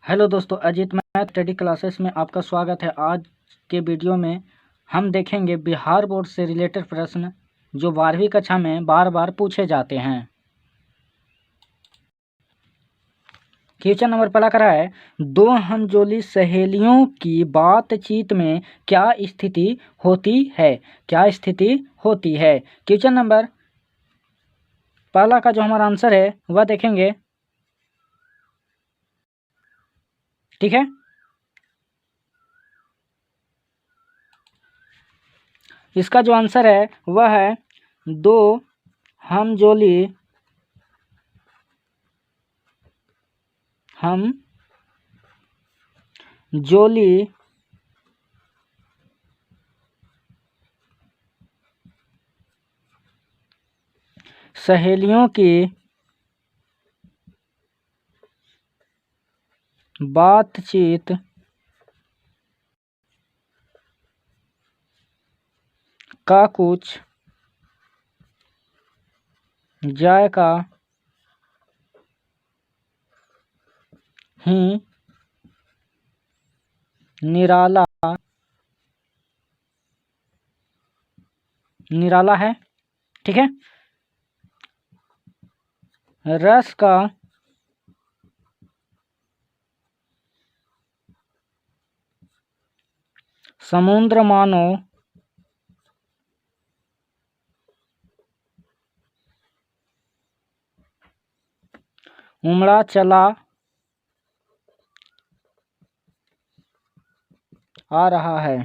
Hello दोस्तों, Ajit math study classes में आपका स्वागत है। आज के वीडियो में हम देखेंगे बिहार बोर्ड से रिलेटेड प्रश्न जो 12वीं कक्षा में बार बार पूछे जाते हैं। क्वेश्चन नंबर पहला करा है, दो हमजोली सहेलियों की बातचीत में क्या स्थिति होती है? क्या स्थिति होती है? क्वेश्चन नंबर पहला का जो हमारा आंसर है वह देखेंगे। ठीक है, इसका जो आंसर है वह है दो हमजोली सहेलियों की बातचीत का कुछ जायका ही निराला है। ठीक है, रस का समुद्र मानो उमड़ा चला आ रहा है।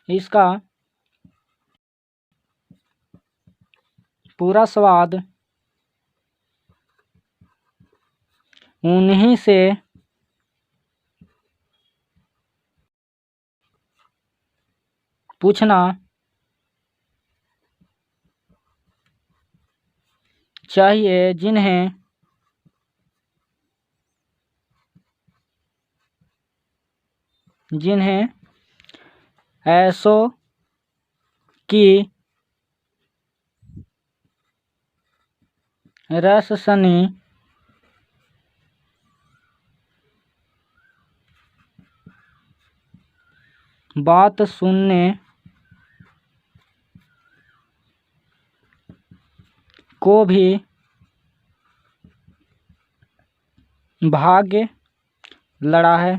इसका पूरा स्वाद उन्हीं से पूछना चाहिए जिन्हें ऐसों की रससनी बात सुनने को भी भाग्य लड़ा है।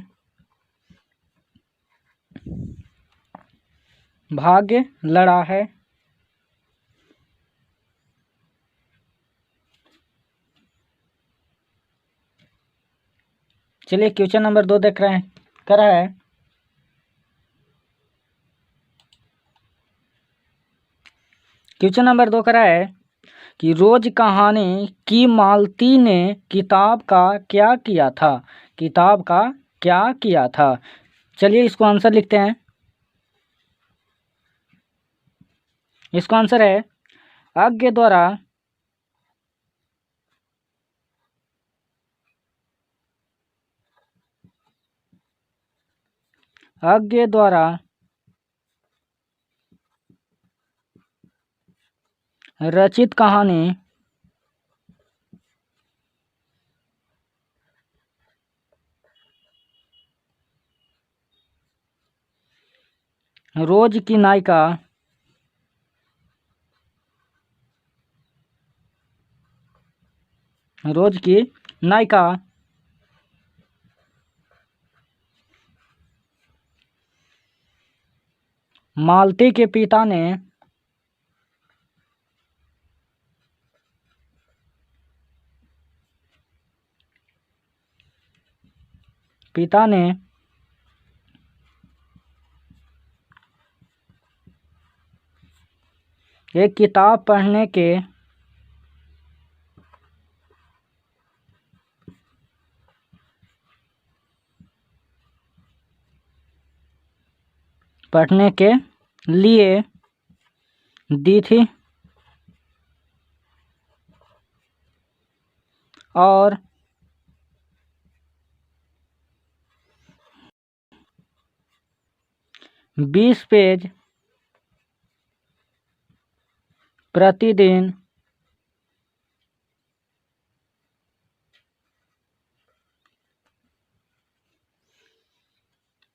चलिए क्वेश्चन नंबर 2 देख रहे हैं। कर रहा है, क्वेश्चन नंबर 2 करा है कि रोज कहानी की मालती ने किताब का क्या किया था? किताब का क्या किया था? चलिए इसको आंसर लिखते हैं। इसका आंसर है आज्ञा द्वारा रचित कहानी रोज की नायिका मालती के पिता ने एक किताब पढ़ने के लिए दी थी और 20 पेज प्रतिदिन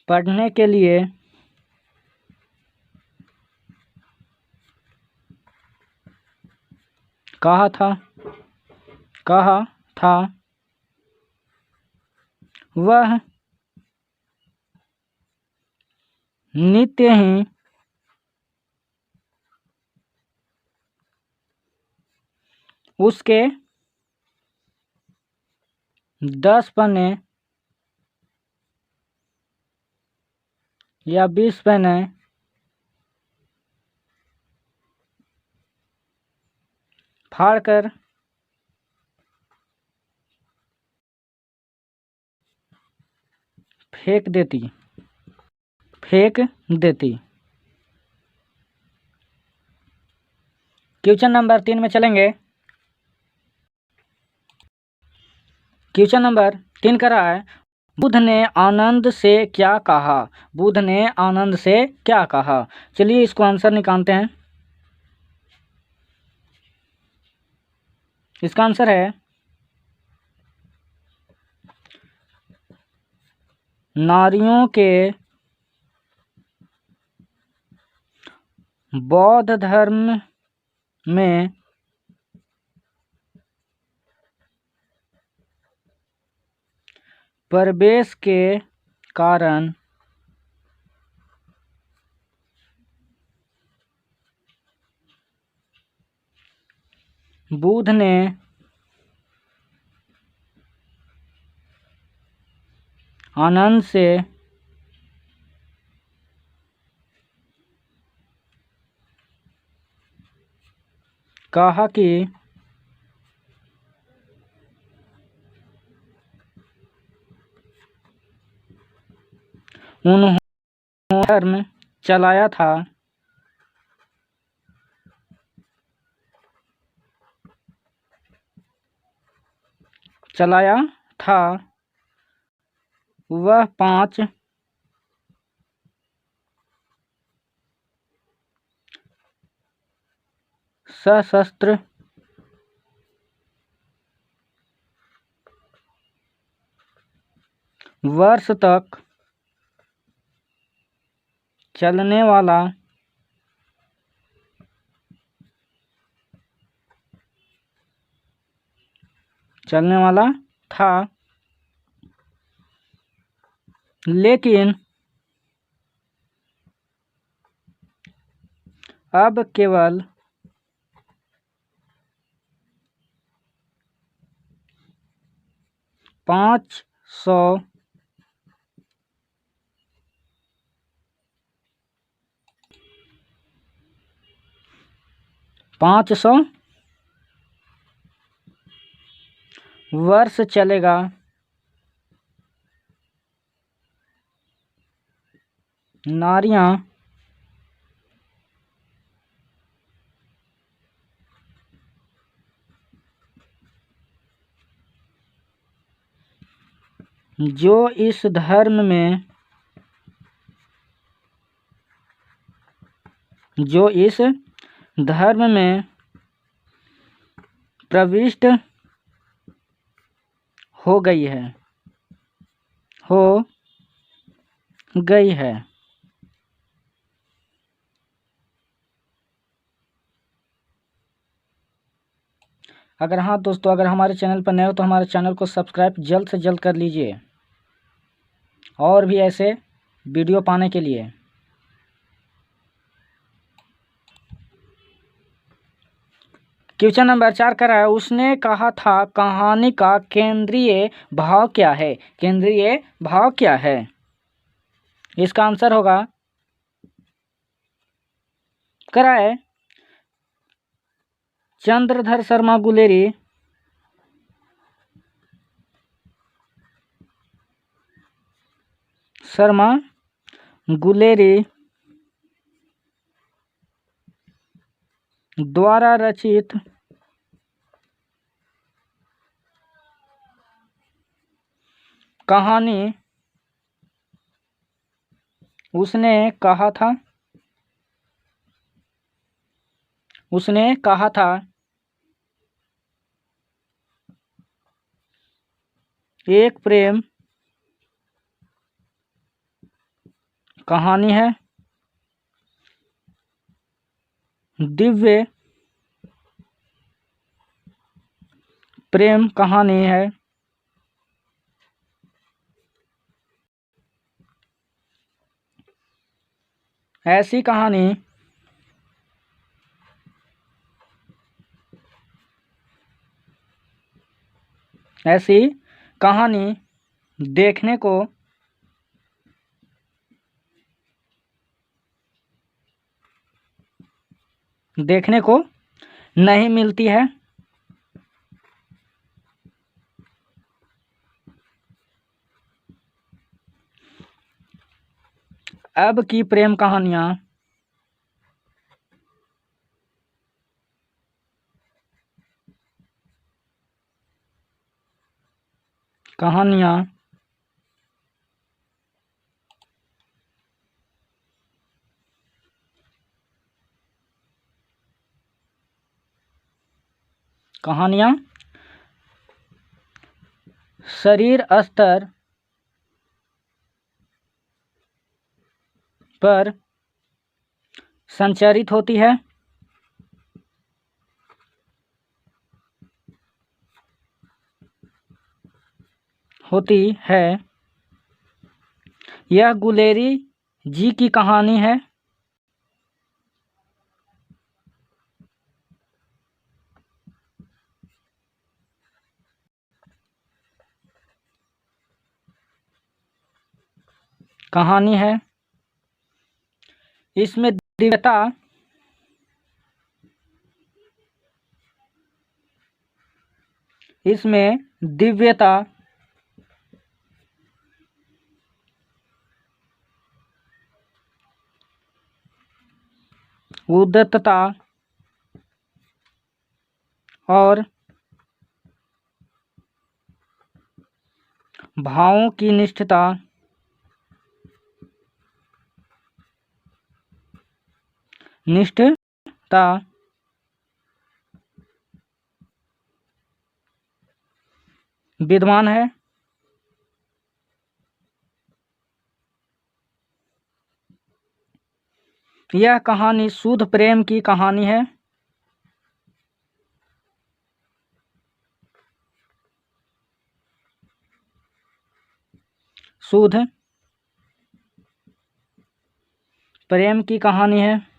पढ़ने के लिए कहा था वह नित्य ही उसके 10 पन्ने या 20 पन्ने फाड़कर फेंक देती। क्वेश्चन नंबर 3 में चलेंगे। क्वेश्चन नंबर 3 का रहा है, बुद्ध ने आनंद से क्या कहा? बुद्ध ने आनंद से क्या कहा? चलिए इसको आंसर निकालते हैं। इसका आंसर है नारियों के बौद्ध धर्म में प्रवेश के कारण बुद्ध ने आनंद से कहा कि उन्होंने धर्म चलाया था वह 5 सशस्त्र वर्ष तक चलने वाला था, लेकिन अब केवल 500 वर्ष चलेगा। नारियां जो इस धर्म में प्रविष्ट हो गई है। अगर हाँ दोस्तों, अगर हमारे चैनल पर नए हो तो हमारे चैनल को सब्सक्राइब जल्द से जल्द कर लीजिए, और भी ऐसे वीडियो पाने के लिए। क्वेश्चन नंबर 4 कर रहा है, उसने कहा था कहानी का केंद्रीय भाव क्या है? केंद्रीय भाव क्या है? इसका आंसर होगा, करा है चंद्रधर शर्मा गुलेरी द्वारा रचित कहानी उसने कहा था उसने कहा था। एक प्रेम कहानी है। दिव्य प्रेम कहानी है। ऐसी कहानी देखने को नहीं मिलती है। अब की प्रेम कहानियाँ शरीर स्तर पर संचारित होती है। यह गुलेरी जी की कहानी है। इसमें दिव्यता उदात्तता और भावों की निष्ठता विद्यमान है। यह कहानी शुद्ध प्रेम की कहानी है। शुद्ध प्रेम की कहानी है।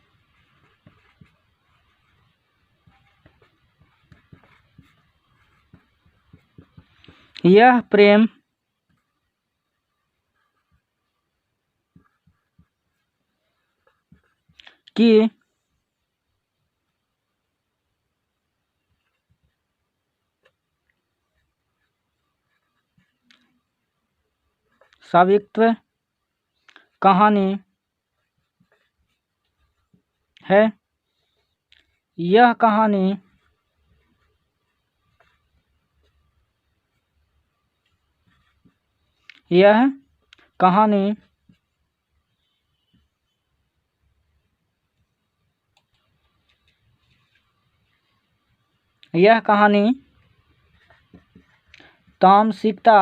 यह प्रेम की स्वाभाविक कहानी है। यह कहानी तामसिकता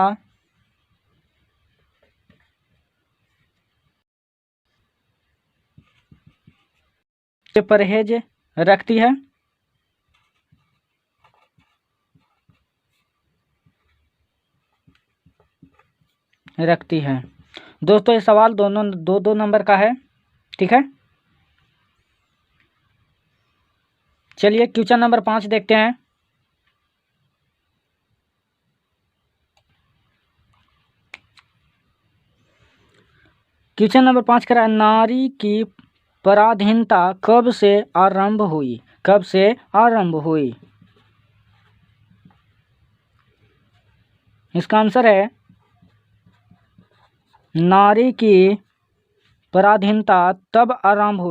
से परहेज रखती है। दोस्तों, ये सवाल दोनों दो नंबर का है। ठीक है, चलिए क्वेश्चन नंबर 5 देखते हैं। क्वेश्चन नंबर 5 कह रहा है, नारी की पराधीनता कब से आरंभ हुई? इसका आंसर है, नारी की पराधीनता तब आरंभ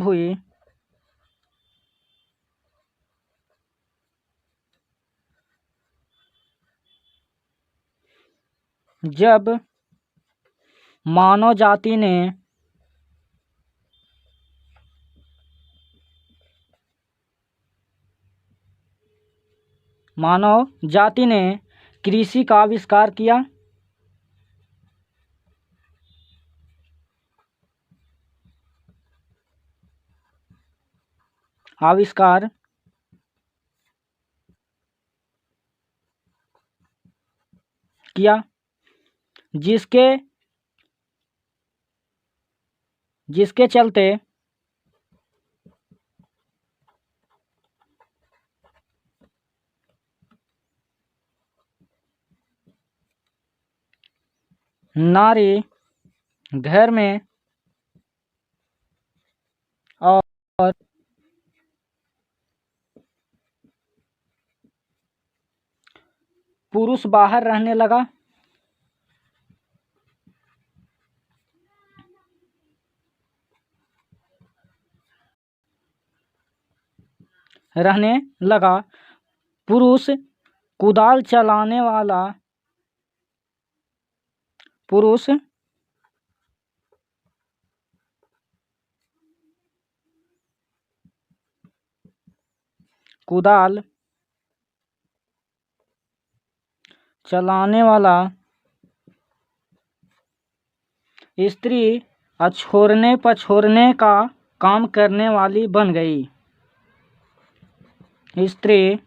हुई जब मानव जाति ने कृषि का आविष्कार किया। आविष्कार किया जिसके चलते नारी घर में और पुरुष बाहर रहने लगा। पुरुष कुदाल चलाने वाला कुदाल चलाने वाला स्त्री अछोरने पछोरने का काम करने वाली बन गई। स्त्री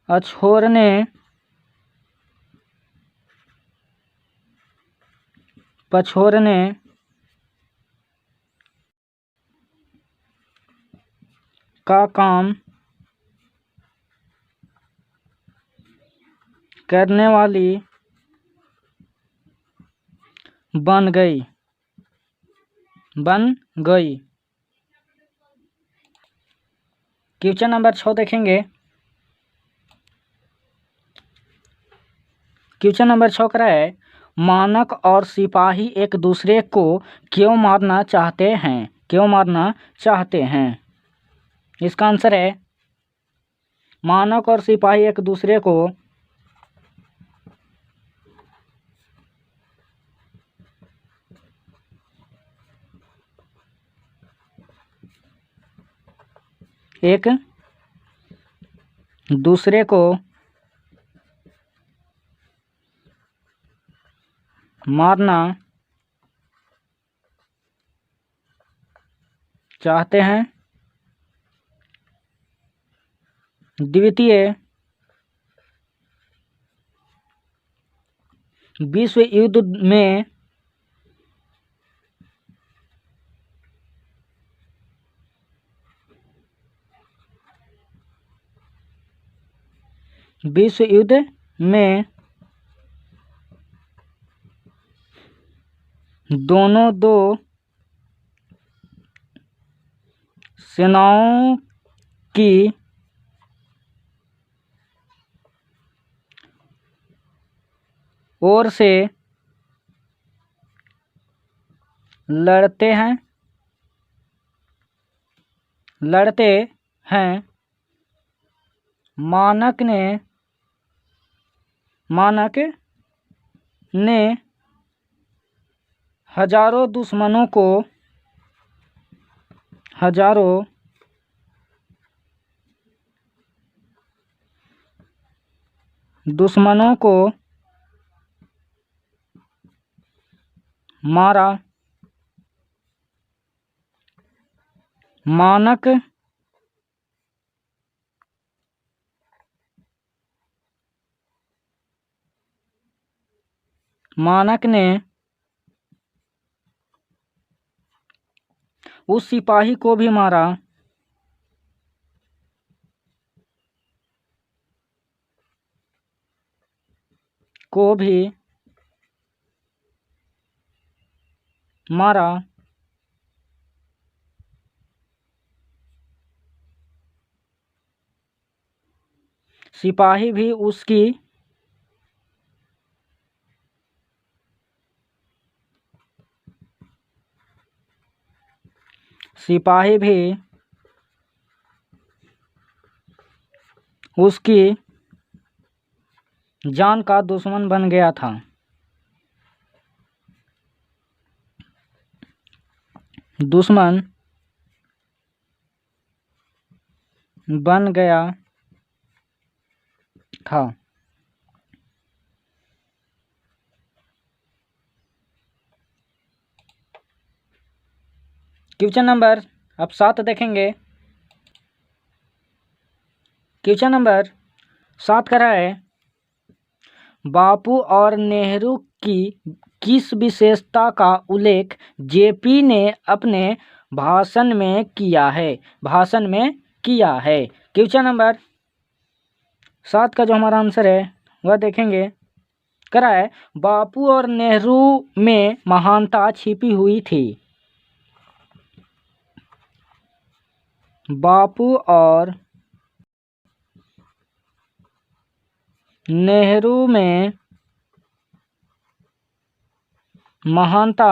अछोरने पछोरने का काम करने वाली बन गई। क्वेश्चन नंबर 6 देखेंगे। क्वेश्चन नंबर 6 करा है, मानक और सिपाही एक दूसरे को क्यों मारना चाहते हैं? इसका आंसर है, मानक और सिपाही एक दूसरे को मारना चाहते हैं। द्वितीय विश्व युद्ध में दोनों दो सेनाओं की ओर से लड़ते हैं। मानक ने हजारों दुश्मनों को मारा। मानक ने उस सिपाही को भी मारा सिपाही भी उसकी जान का दुश्मन बन गया था। दुश्मन बन गया था। क्वेश्चन नंबर अब 7 देखेंगे। क्वेश्चन नंबर 7 कह रहा है, बापू और नेहरू की किस विशेषता का उल्लेख जेपी ने अपने भाषण में किया है? भाषण में किया है। क्वेश्चन नंबर 7 का जो हमारा आंसर है वह देखेंगे। कह रहा है, बापू और नेहरू में महानता छिपी हुई थी। बापू और नेहरू में महानता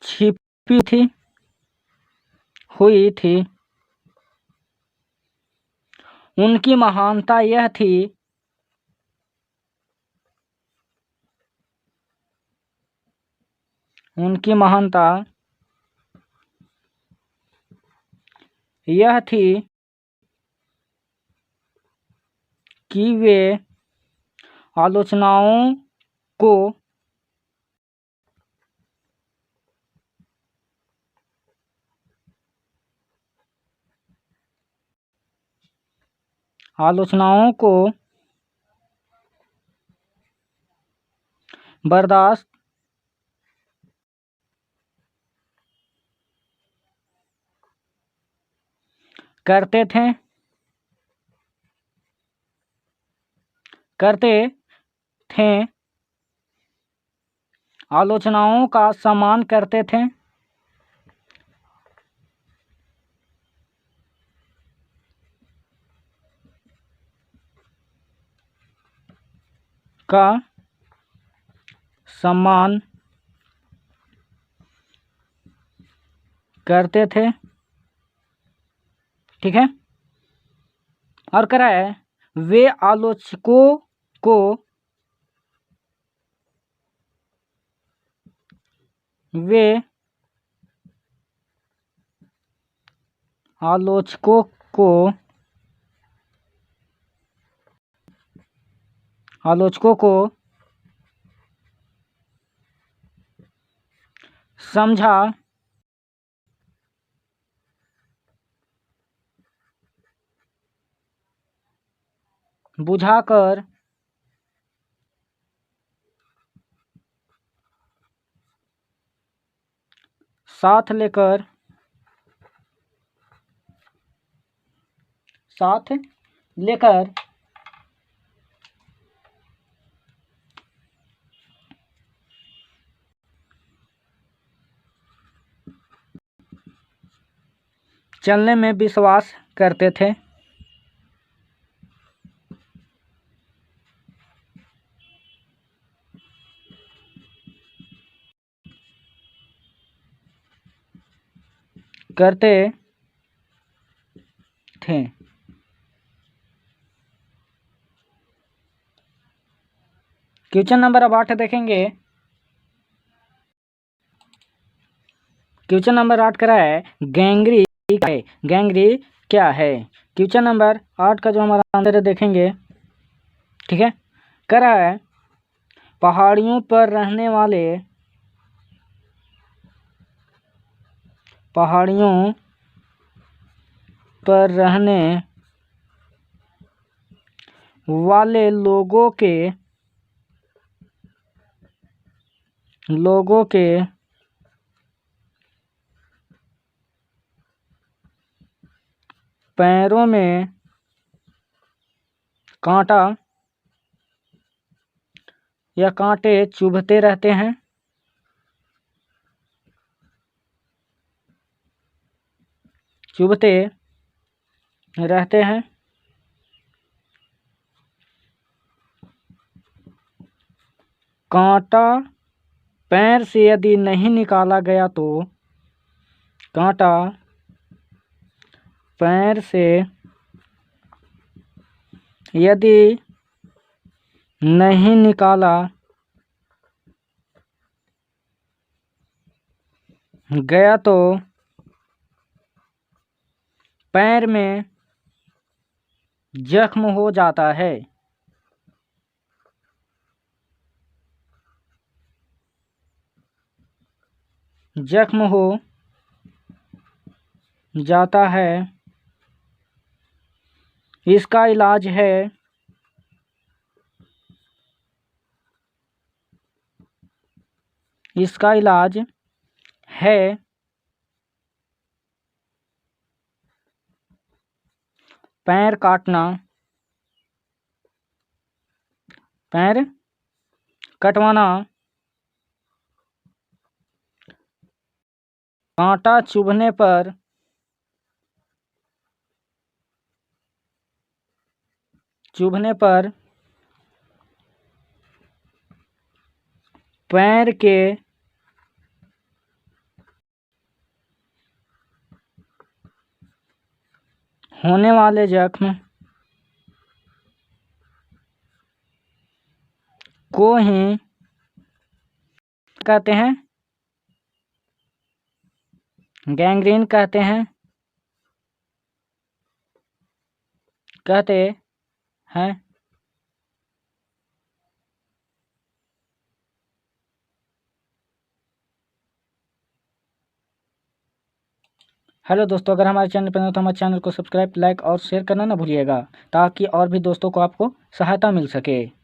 छिपी थी हुई थी। उनकी महानता यह थी उनकी महानता यह थी कि वे आलोचनाओं को बर्दाश्त करते थे, आलोचनाओं का सम्मान करते थे, का सम्मान करते थे। ठीक है। और कह रहा है, वे आलोचकों को आलोचकों को समझा बुझाकर साथ लेकर चलने में विश्वास करते थे। करते थे। क्वेश्चन नंबर अब 8 देखेंगे। क्वेश्चन नंबर 8 करा है, गैंग्री क्या है? गैंग्री क्या है? क्वेश्चन नंबर 8 का जो हमारा आंसर है देखेंगे। ठीक है। करा है, पहाड़ियों पर रहने वाले लोगों के पैरों में कांटा या कांटे चुभते रहते हैं। कांटा पैर से यदि नहीं निकाला गया तो कांटा पैर से यदि नहीं निकाला गया तो पैर में जख्म हो जाता है। जख्म हो जाता है। इसका इलाज है पैर काटना, पैर कटवाना, कांटा चुभने पर पैर के होने वाले जख्म को ही कहते हैं, गैंग्रीन कहते हैं। हेलो दोस्तों, अगर हमारे चैनल पर नए हो तो हमारे चैनल को सब्सक्राइब, लाइक और शेयर करना ना भूलिएगा, ताकि और भी दोस्तों को आपको सहायता मिल सके।